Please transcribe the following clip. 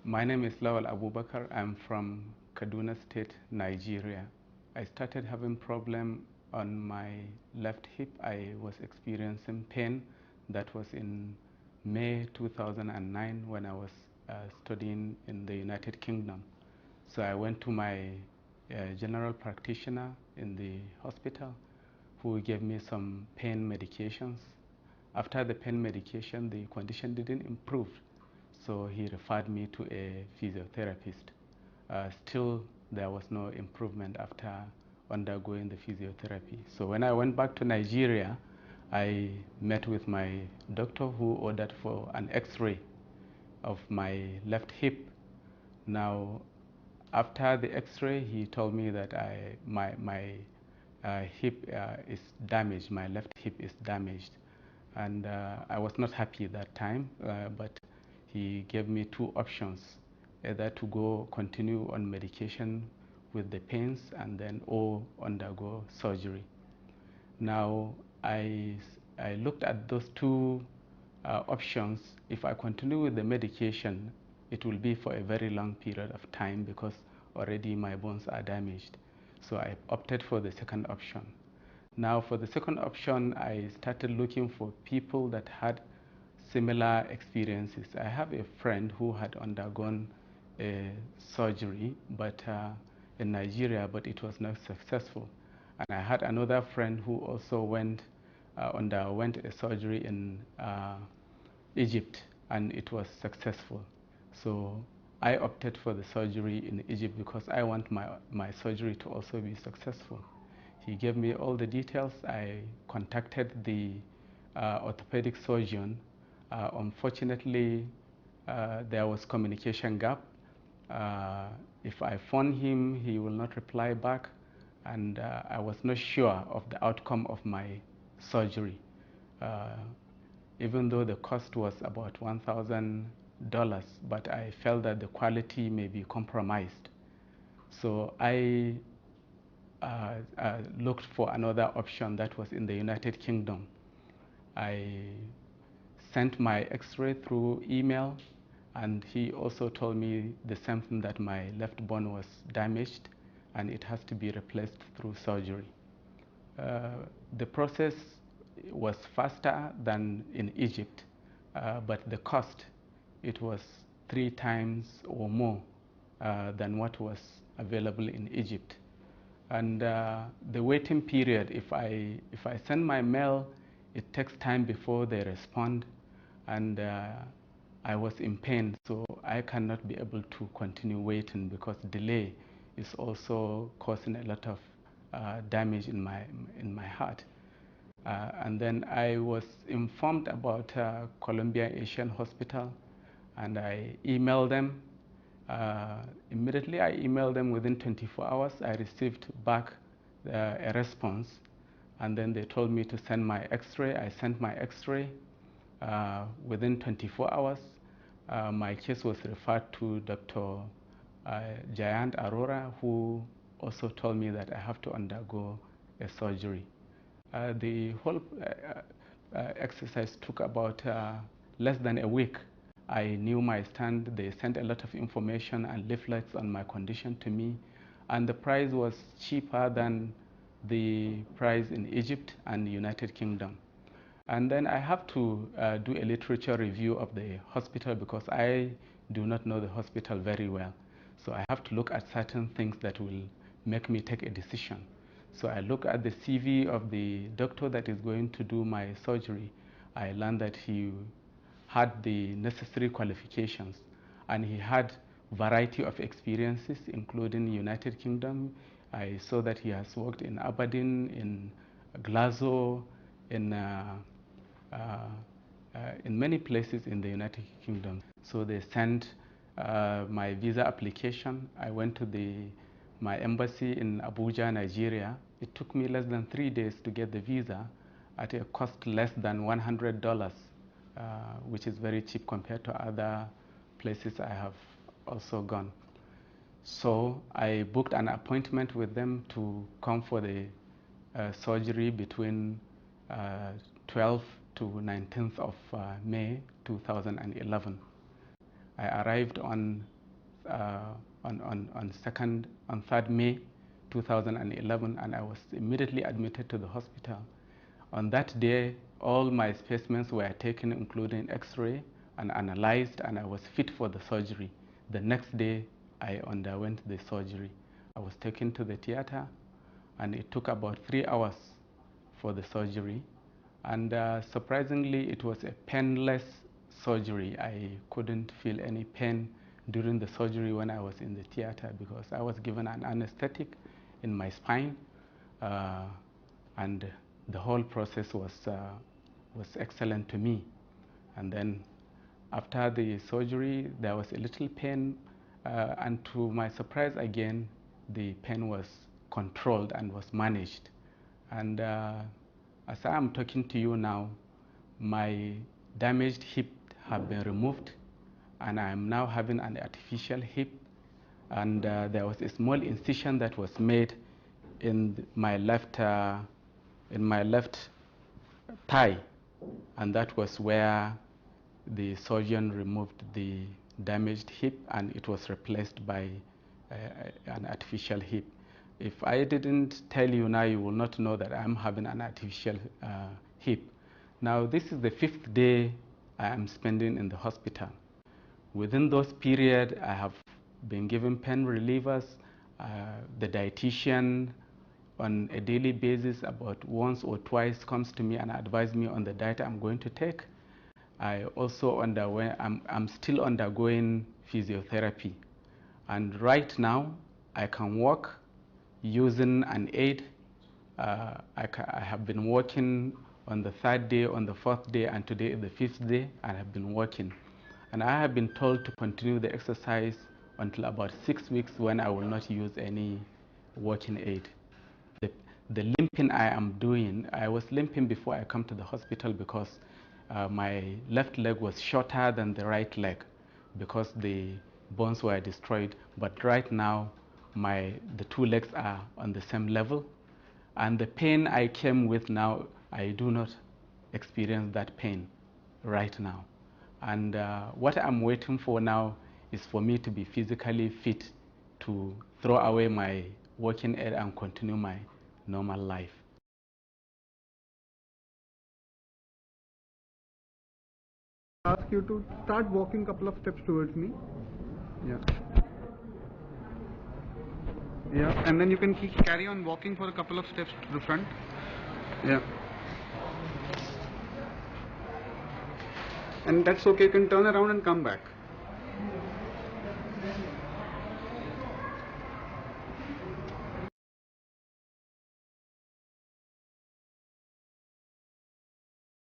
My name is Lawal Abubakar. I'm from Kaduna State, Nigeria. I started having problem on my left hip. I was experiencing pain. That was in May 2009 when I was studying in the United Kingdom. So I went to my general practitioner in the hospital who gave me some pain medications. After the pain medication, the condition didn't improve, so he referred me to a physiotherapist. Still, there was no improvement after undergoing the physiotherapy. So when I went back to Nigeria, I met with my doctor who ordered for an x-ray of my left hip. Now, after the x-ray, he told me that my hip is damaged, my left hip is damaged. And I was not happy that time, but he gave me two options, either to go continue on medication with the pains and then or undergo surgery. Now I looked at those two options. If I continue with the medication, it will be for a very long period of time because already my bones are damaged. So I opted for the second option. Now for the second option, I started looking for people that had similar experiences. I have a friend who had undergone a surgery but in Nigeria, but it was not successful. And I had another friend who also underwent a surgery in Egypt, and it was successful. So I opted for the surgery in Egypt because I want my surgery to also be successful. He gave me all the details. I contacted the orthopedic surgeon. Unfortunately, there was communication gap. If I phone him, he will not reply back, and I was not sure of the outcome of my surgery. Even though the cost was about $1,000, but I felt that the quality may be compromised. So I looked for another option that was in the United Kingdom. I sent my x-ray through email, and he also told me the same thing, that my left bone was damaged and it has to be replaced through surgery. The process was faster than in Egypt, but the cost, it was 3 times or more than what was available in Egypt. And the waiting period, if I send my mail, it takes time before they respond, and I was in pain, so I cannot be able to continue waiting because delay is also causing a lot of damage in my heart. And then I was informed about Columbia Asian Hospital, and I emailed them. Immediately I emailed them. Within 24 hours I received back a response, and then they told me to send my x-ray. I sent my x-ray. Within 24 hours my case was referred to Dr. Jayant Arora, who also told me that I have to undergo a surgery. The whole exercise took about less than a week. I knew my stand. They sent a lot of information and leaflets on my condition to me, and the price was cheaper than the price in Egypt and the United Kingdom. And then I have to do a literature review of the hospital because I do not know the hospital very well. So I have to look at certain things that will make me take a decision. So I look at the CV of the doctor that is going to do my surgery. I learned that he had the necessary qualifications, and he had variety of experiences, including United Kingdom. I saw that he has worked in Aberdeen, in Glasgow, in many places in the United Kingdom. So they sent my visa application. I went to my embassy in Abuja, Nigeria. It took me less than 3 days to get the visa at a cost less than $100, which is very cheap compared to other places I have also gone. So I booked an appointment with them to come for the surgery between 12th to 19th of May 2011. I arrived on 3rd May 2011, and I was immediately admitted to the hospital. On that day, all my specimens were taken, including X-ray, and analyzed, and I was fit for the surgery. The next day, I underwent the surgery. I was taken to the theater, and it took about 3 hours for the surgery. And surprisingly, it was a painless surgery. I couldn't feel any pain during the surgery when I was in the theater because I was given an anesthetic in my spine, and the whole process was excellent to me. And then after the surgery, there was a little pain, and to my surprise again, the pain was controlled and was managed. And as I am talking to you now, my damaged hip have been removed, and I am now having an artificial hip. And there was a small incision that was made in my left thigh, and that was where the surgeon removed the damaged hip, and it was replaced by an artificial hip. If I didn't tell you now, you will not know that I'm having an artificial hip. Now, this is the 5th day I am spending in the hospital. Within those periods, I have been given pain relievers. The dietitian on a daily basis, about once or twice, comes to me and advises me on the diet I'm going to take. I also I'm still undergoing physiotherapy. And right now, I can walk using an aid. I have been walking on the 3rd day, on the 4th day, and today is the 5th day, and I have been walking. And I have been told to continue the exercise until about 6 weeks, when I will not use any walking aid. The limping I am doing, I was limping before I come to the hospital because my left leg was shorter than the right leg because the bones were destroyed. But right now, the 2 legs are on the same level, and the pain I came with now, I do not experience that pain right now. And what I'm waiting for now is for me to be physically fit to throw away my walking aid and continue my normal life. Ask you to start walking a couple of steps towards me. Yeah. Yeah, and then you can carry on walking for a couple of steps to the front. Yeah. And that's okay, you can turn around and come back.